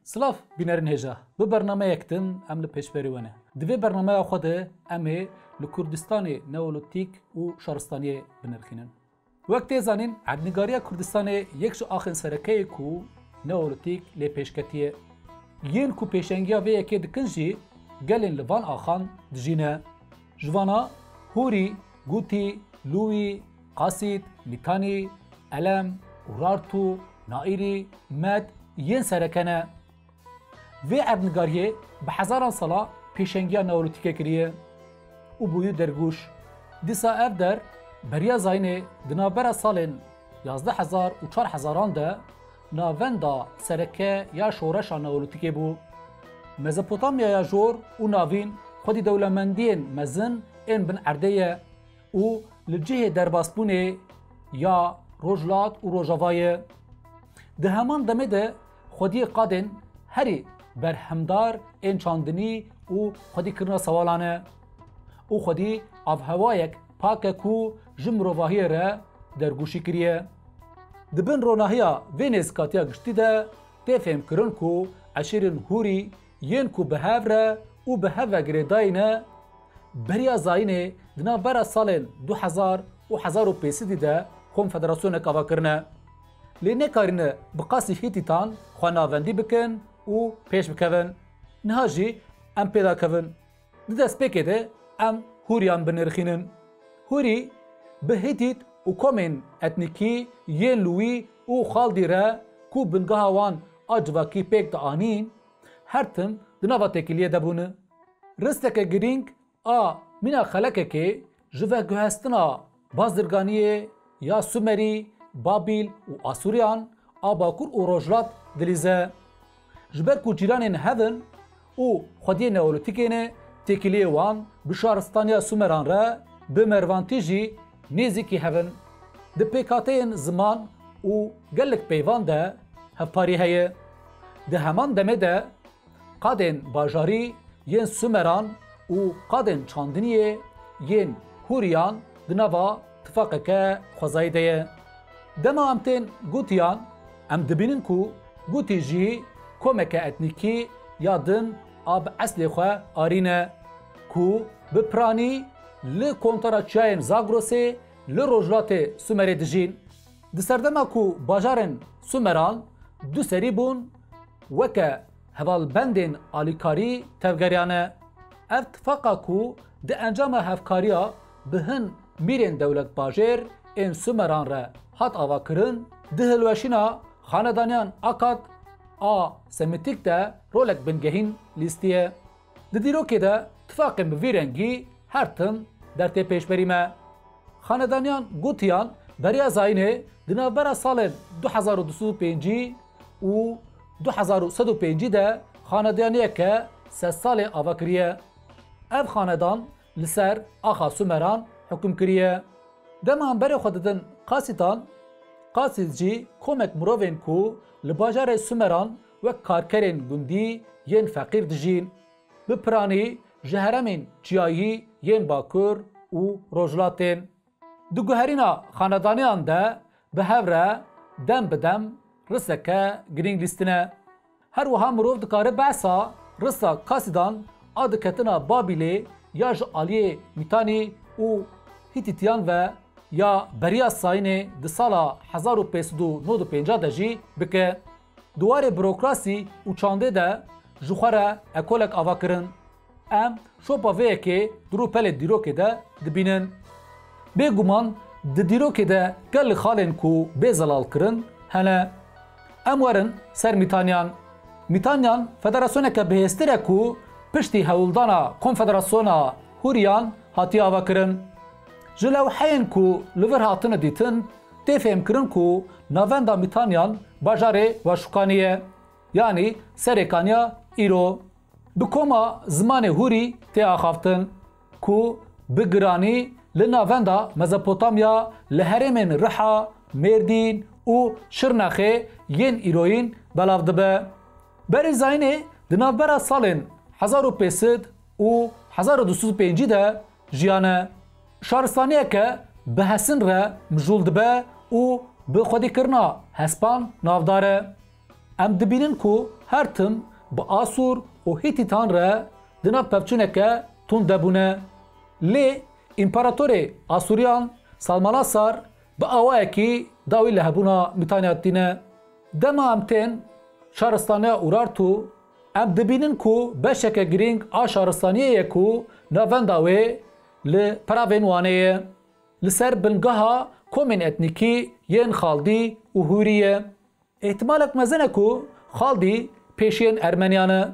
سلاف بینرین هجا به برنامه یکتن ام لپیشبری ونه دوی برنامه خود امی لکردستان نولوتیک و شهرستانی بنرخینن وقتی زنین عدنگاری کردستان یک جو آخر سرکه کو نولوتیک لپیشکتیه ین کو پیشنگیا و یکی دکنجی گلین لوان آخان دجینه جوانا هوری گوتی لوی قاسید میتانی علم اورارتو نائری مد ین سرکنه و عدنگاریه به هزاران سالا پیشنگیا نولوتیکه کریه و بویو درگوش دیسا اف در بریا زاینه دنابرا سالن 11,000 و 4,000 ده ناوندا سرکه یا شورش نولوتیکه بو مزپوتامیا یا جور و ناوین خودی دولمندین مزن این بن عردیه و لجه درباسبونه یا روجلات و روجاوایه ده همان دمه ده خودی قادن هری برهمدار این چاندنی و خودی کرنا سوالانه و خودی آف هوایک پاکه کو جمروواهی را درگوشی کریه دبن روناهیا وینز کاتیا گشتی ده تفهم کرن کو عشیرن هوری ین کو بهاوره و بهاوه گریداینه بریا زاینه دنا برا سالن 2000 و 1500 ده کنفدراسیون کاوا کرنه لینه کارینه بقاسی هیتیتان خواناوندی بکن و پیش بکون نهاجی ام پیدا کون دست پیکه ده ام هوریان بنرخینن هوری به هیتیت و کومن اتنیکی ین لوی و خالدی را کو بنگاهوان اجواکی پیک دا آنین هر تم دناوا تکیلیه دبونه رستک گرینگ مینا خلکه که جوه گوهستنا بازرگانیه یا سومری بابیل و آسوریان باکور و روجلات دلیزه جبر کو جیرانین هفن و خودی نولوتیکینه تکیلیه وان بشارستانیا سومران را به مروانتیجی نیزیکی هفن ده پیکاتین زمان و گلک پیوان ده هفپاری هیه ده همان دمه ده قادن باجاری ین سومران و قادن چاندنیه ین هوریان دنوا اتفاقه خوزایده دما امتین گوتیان ام دبینن کو گوتی جی کومک اتنیکی یادن آب اصلی خواه آرینه کو بپرانی ل کنتراچاین زاگروسه ل روجلات سومری دجین دسردما کو باجارن سومران دو سری بون وکه هوال بندین آلیکاری تفگریانه اتفاقا کو ده انجام هفکاریا بهن میرین دولت باجر این سومران را هات آوا کرن ده هلوشینا خاندانیان آکاد سمیتیک ده رولک بنگهین لیستیه ده دیروکی ده اتفاقیم بویرنگی هر تم در تی پیش بریمه خاندانیان گوتیان بریا زاینه دنابرا سال 2025 و 2105 ده خاندانیه که 3 سال آوا کریه اف خاندان لسر آخا سومران حکم کریه دمان بری خوددن قاسیتان قاسید جی کومک مروین کو لباجار سومران و کارکرین گندی ین فقیر دجین بپرانی جهرمین چیایی ین باکور و روجلاتین دو گوهرینا خاندانیان ده به هوره دم بدم رسکه گرینگ لیستنه هر وها مروف دکاره بحثا رسا کاسیدان آدکتنا بابیلی یا جعالیه میتانی و هیتیتیان و یا بریا ساینه ده سالا 1595 ده جی بکه دوار بروکراسی و چانده ده جخوره اکولک آوا کرن ام شوپا ویه که درو پل دیروکه ده دبینن بگومان ده دیروکه ده گل خالن کو بزلال کرن هنه ام ورن سر میتانیان فدراسیونه که بهستره کو پشتی هولدانا کنفدراسیونا هوریان هاتی آوا کرن جلو حین کو لور هاتن دیتن تفهم کرن کو ناوندا میتانیان باجاره و شکانیه یعنی سرکانیا ایرو بکوما زمان هوری تی آخافتن کو بگرانی لناوندا مزپوتامیا لهرمن رحا مردین و شرناخه ین ایروین بلاو دبه بری زاینه دنابرا سالن 1500 و 1205 ده جیانه شارستانیه که به حسن را مجول دبه و به خودی کرنا هسپان نافداره ام دبینن کو her tim bi Asûr û Hîtîtan re di nav pevçûneke tund debûne. Lê împaratorê Asûriyan Salmanasar bi awayekî dawî li hebûna Mîtaniyê dîne. Dema em tên şaristanîya Urartu em dibînin ku beşeke girîng a şaristaniyê ku navenda wê li peravên wanê ye. Li ser bingeha komên etnîkî yên Xaldî û Hûrî ye. Îhtimalek mezin e ku Xaldî pêşiyên Ermeniyan e.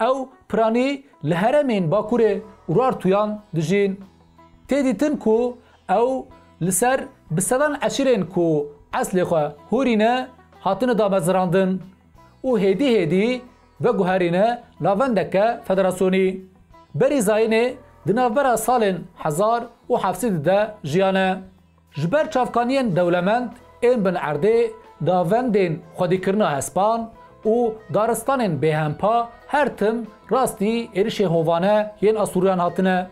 Ew piranî li heremên Bakurê Urartuyan dijîn. Tê dîtin ku ew li ser bi sedan eşîrên ku eslê xwe Hûrî ne hatine damezirandin û hêdî hêdî veguherîne navendeke federasyonî. Berî Zayînê di navbera salên 1700 de jiyane. Ji ber çavkaniyên dewlemend ên bin erdê navendên xwedîkirina hespan û daristanên bêhempa her tim rastî êrişê hovane yên Asûriyan hatine.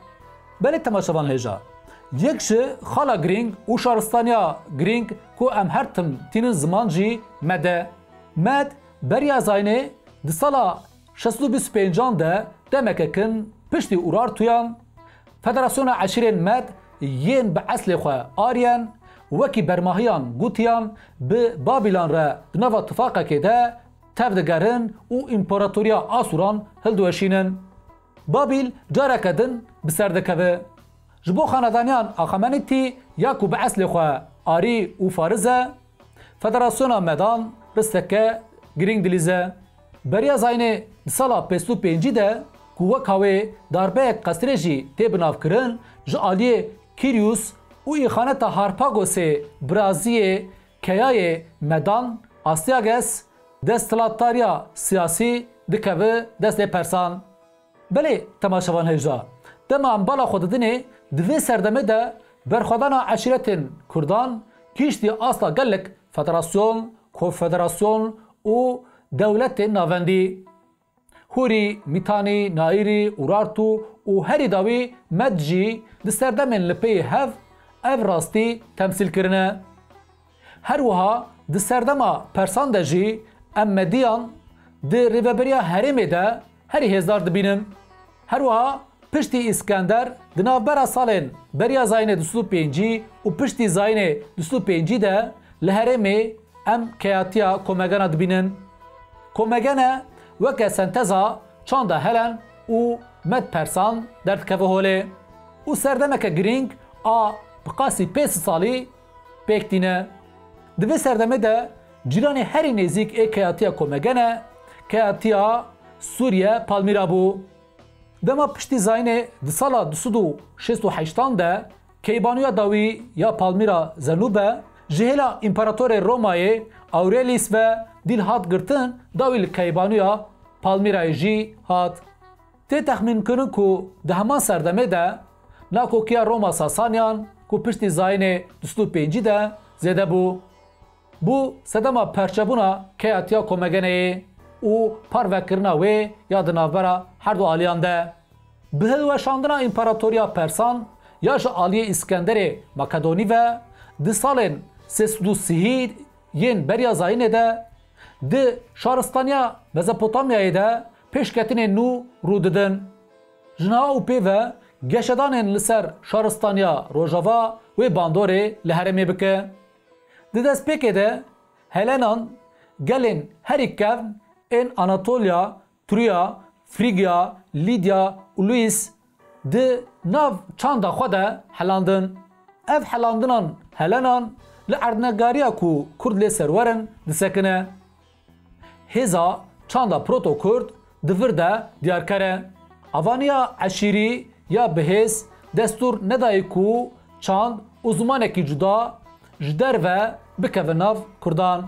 Belê temaşevan hêja. Yek ji xala girîng û şaristaniya girîng ku em her tim tînin ziman jî me de. Med beriya Zayînê di sala 625 de demekekin piştî Urartuyan Federasyona Eşîrên Med yên bi eslê xwe ariyen wekî bermahiyan gotiyan bi Babilan re di nava tifaqekê de tev digerin û împaratoriya Asûran hildiweşînin. Babil careke din bi ser dikeve. Ji bo xanedaniyan Axamenîtî ya ku bi eslê xwe arî û fariz e, Federasyona Medan risteke girîng dilîze. Beriya Zayînê di sala 505 de ku weka wê darbeyek qesrê jî tê binavkirin ji aliyê Kirius û îxaneta Harpagosê Biraziyê Keyayê Medan Astyages desthilatdariya siyasî dikeve destê Persan. Belê temaşevan hêja. Dema em bala xwe didinê di vê serdemê de berxwedana eşîretên Kurdan gîştî asla gelek federasyon, konfederasyon û dewletên navendî. Hûrî, Mîtanî, Naîrî, Urartu û herî dawî Med jî di serdemên li pêyî hev ev rastî temsîl kirine. Her wiha di serdema Persan de jî em Mediyan di rêveberiya herêmê de herî hêzdar dibînin. Her wiha piştî İskender di navbera salên beriya Zayînê 25 û piştî Zayînê 25 de li herêmê em keyatiya komegena dibînin. Komegene weke senteza çanda Helen û Med Persan derdikeve holê û serdemeke girîng a bi qasî 5 salî pêk dîne. Di vê serdemê de cîranê herî nêzik ê keyatiya komegene keyatiya Sûriye Palmîra bû. Dema piştî Zayînê di sala 268 de Keybaniya dawî ya Palmîra Zenûbe ji hêla împaratorê Romayê Aurelius ve dîl hat girtin dawî li Keybaniya Palmîrayê jî hat. Tê texmînkirin ku di heman serdemê de nakokiya Roma Sasaniyan ku piştî Zayînê 25 de zêde bû. Bu sedema perçebûna keyatiya komegeneyê û parvekirina wê ya di navbera her du aliyan de. Bi hilweşandina împaratoriya Persan ya ji aliyê İskenderê Makedonî ve di salên 330 yên beriya Zayînê de di şaristaniya Mezopotamyayê de pêşketinên nû rû didin. Ji niha û pê ve geşedanên li ser şaristaniya Rojava wê bandorê li herêmê bike. Di destpêkê de Helenan gelên herî kevn ên Anatolya, Turiya, Frigya, Lidya û Luis di nav çanda xwe de helandin. Ev helandinan Helenan li erdnegariya ku Kurd lê serwerin disekine. Hêza çanda Proto-Kurd di vir de diyarkere. Avaniya eşîrî ya bihêz destûr nedayê ku çand û zimanekî cuda ji derve bikeve nav Kurdan.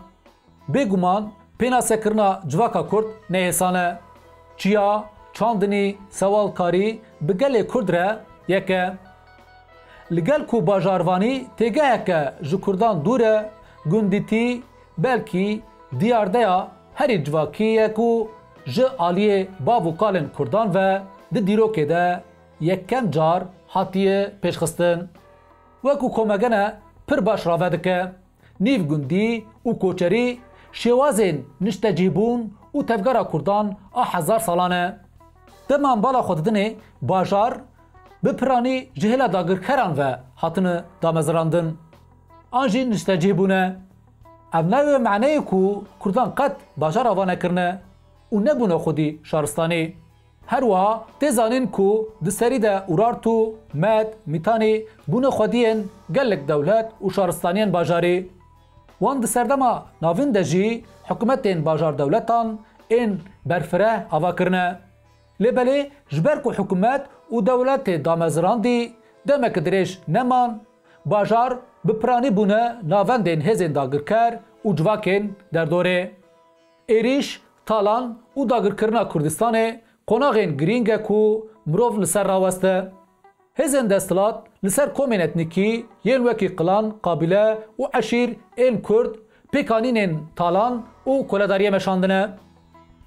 Bêguman pênasekirina civaka Kurd nehêsan e. Çiya, çandinî, sewalkarî bi gelê Kurd re yek e. Li gel ku bajarvanî têgeheke ji Kurdan dûr e, gundîtî belkî diyardeya herî civakî ye ku ji aliyê bav û kalên Kurdan ve di dîrokê de yekem car hatiye pêşxistin. Wekû komegene pir baş rave dike. Nîv gundî û koçerî شێوازên niştecîbûn û tevgera Kurdan a hezar salan e. Deman bala xwe didinê bajar bi piranî ji hêla dagirkeran ve hatine damezrandin. An jî niştecîbûn e. Ev navê meعنeyê ku Kurdan qet bajara van nekirine û nebûne xwedî şaristanî. Her wiha tê zanîn ku di serî de Urartu, Med, Mîtanê bûne xwediyên gelek dewlet û şaristaniyên bajarê. Wan di serdema navîn de jî hikûmetên bajar dewletan ên berfireh ava kirine. Lêbelê ji ber ku hikûmet û dewletê damezrandî demek dirêj neman, bajar bi piranî bûne navendên hêzên dagirker û civakên derdorê. Êrîş, talan û dagirkirina Kurdistanê qonaxên girîng e ku mirov li ser raweste. Hêzên desthilat li ser komên etnîkî yên wekî Qilan, Qabîle û Eşîr ên Kurd pêkanînên talan û koledariyê meşandine.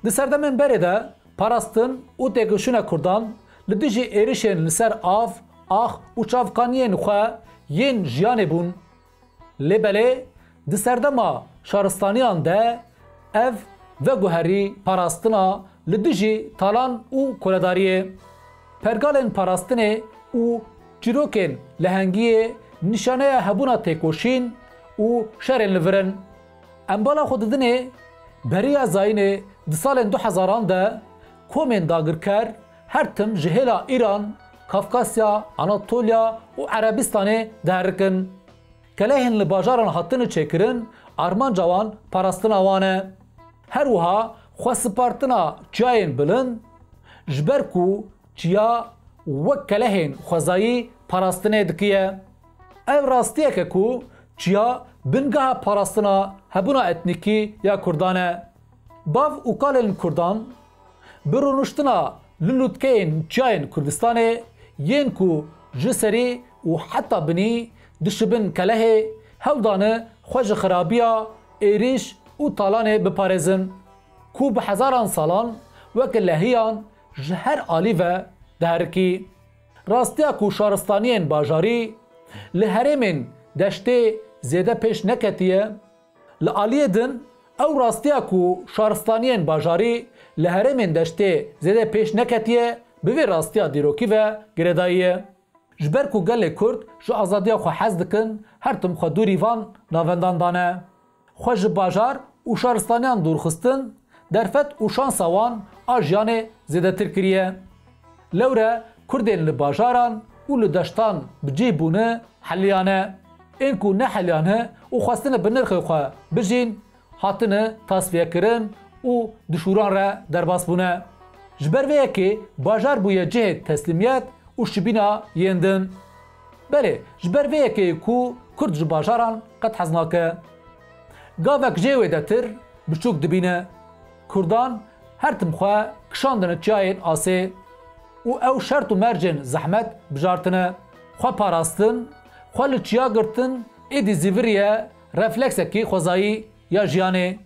Di serdemên berê de parastin û têkişûna Kurdan li dijî êrişên li ser av, ax û çavkaniyên xwe yên jiyanê bûn. Lêbelê di serdema şaristaniyan de ev veguherî parastina li dijî talan û koledariyê. Pergalên parastinê û çîrokên lehengiyê nîşaneya hebûna têkoşîn û şerên li vir in. Em bala xwe didinê beriya zayînê di salên 2000 de komên dagirker her tim ji hêla Îran, Kafkasya, Anatolya û Erebistanê diherikin. Kelehên li bajaran hatine çêkirin armanca wan parastina wan e. Her wiha xwespartina çiyayên bilind ji ber ku çiya wek kelehên xwezayî parastinê dikiye. Ev rastiyek e ku çiya bingeha parastina hebûna etnîkî ya Kurdan e. Bav û kalên Kurdan bi rûniştina li lûtkeyên çiyayên Kurdistanê yên ku ji serî û heta binî dişibin kelehê hewdane xwe ji xirabiya êrîş û talanê biparêzin ku bi hezaran salan wekî lehiyan ji her alî ve diherikî. Rastiya ku şaristaniyên bajarî li herêmên deştê zêde pêş neketiye, li aliyê din ew rastiya ku şaristaniyên bajarî li herêmên deştê zêde pêş neketiye bi vê rastiya dîrokî ve girêdayî ye. Ji ber ku gelê Kurd ji azadiya xwe hez dikin, her tim xwe dûrî van navendan dane. Xwe ji bajar û şaristaniyan dûrxistin, derfet û şansa wan a jiyanê zêdetir kiriye. Lewre Kurdên li bajaran û li deştan bi cih bûne heliyane. Ên ku neheliyane û xwestine bi nirxê xwe bijîn, hatine tasfiyekirin û dişûran re derbas bûne. Ji ber vê yekê bajar bûye cihê teslîmiyet û şibîna yên din. Belê ji ber vê yekê ku Kurd ji bajaran qet hez nake. Gavek jê wê de tir biçûk dibîne. Kurdan her tim xwe kişandine çiyayên asê û ew şert û mercên zehmet bijartine. Xwe parastin, xwe li çiya girtin êdî zîviriye refleksekî xwezayî ya jiyanê.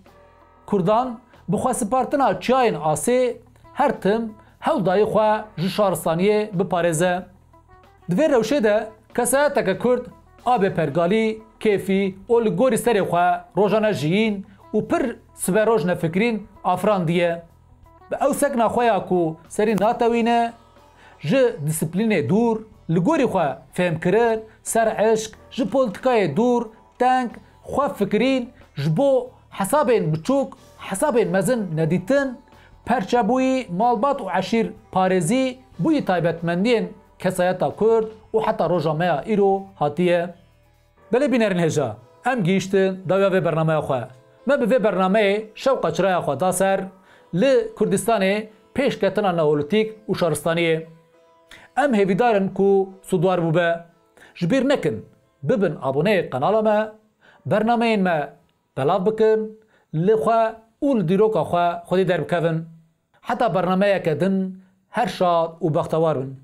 Kurdan bi xwespartina çiyayên asê her tim hewdayê xwe ji şaristaniyê biparêze. Di vê rewşê de kesayeteke Kurd a bêpergalî, kêfî û li gorî serê xwe rojane jiyîn û pir siberoj nefikrîn afrandiye. Bi ew sekna xwe ya ku serî natewîne, ji disiplînê dûr, li gorî xwe fêmkirin, ser eşk, ji polîtikayê dûr, teng, xwe fikirîn, ji bo hesabên biçûk, hesabên mezin nedîtin, perçebûyî, malbat û eşîr parêzî bûyî taybetmendiyên kesayeta Kurd û heta roja me ya îro hatiye. Belê bînerin hêja, em gîştin dawiya vê bernameya xwe. Me bi vê bernameyê şewqa çiraya xwe da ser li Kurdistanê pêşketina neolîtîk û şaristaniyê. Em hêvîdarin ku sûdwar bûbe. Ji bîr nekin bibin aboneyê kanala me, bernameyên me belav bikin, li xwe û li dîroka xwe xwedî derbikevin. Heta bernameyeke din her şad û bextewar bin.